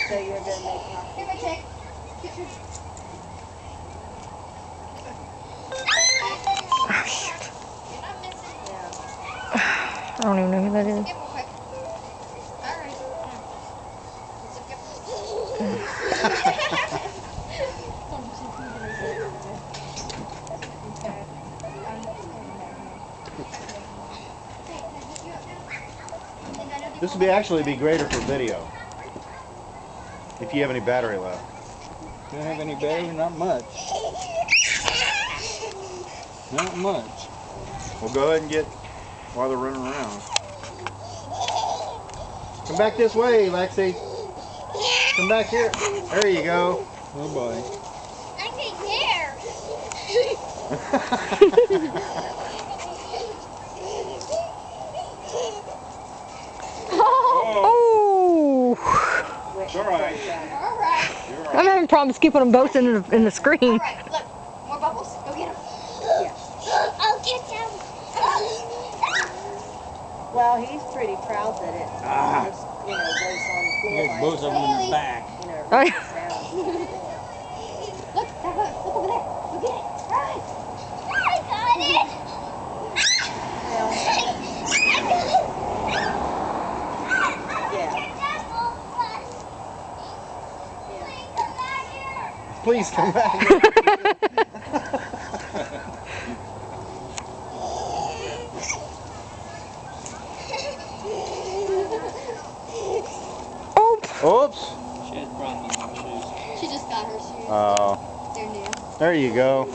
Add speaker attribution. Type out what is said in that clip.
Speaker 1: So you're going to make coffee.
Speaker 2: Here, my chick.
Speaker 3: Oh, shoot.
Speaker 2: You're not missing.
Speaker 3: I
Speaker 1: Yeah.
Speaker 3: don't even know who that is.
Speaker 2: Get real quick. All right.
Speaker 4: This would actually be greater for video. If you have any battery left.
Speaker 5: Don't have any battery? Not much. Not much.
Speaker 4: Well, go ahead and get while they're running around. Come back this way, Lexi. Come back here. There you go.
Speaker 5: Oh boy.
Speaker 2: I can't hear.
Speaker 3: Oh!
Speaker 5: It's alright.
Speaker 2: All right.
Speaker 3: I'm having problems keeping them both in the screen.
Speaker 2: All right. Look, more bubbles. Go get them.
Speaker 1: Yeah.
Speaker 2: I'll get them.
Speaker 1: Well, he's pretty proud that it,
Speaker 5: Ah.
Speaker 1: goes on the floor.
Speaker 5: He has
Speaker 1: by
Speaker 5: both of them in
Speaker 1: itself.
Speaker 5: the back.
Speaker 1: You know, it
Speaker 3: Oh,
Speaker 1: makes
Speaker 3: yeah.
Speaker 1: sound.
Speaker 2: Look, look over there. Go get it. All right. I got it.
Speaker 1: Well,
Speaker 2: I got it.
Speaker 1: yeah.
Speaker 4: Please come back. Oops.
Speaker 5: She has problems with shoes.
Speaker 2: She just got her shoes.
Speaker 4: Oh,
Speaker 2: They're new.
Speaker 4: there you go.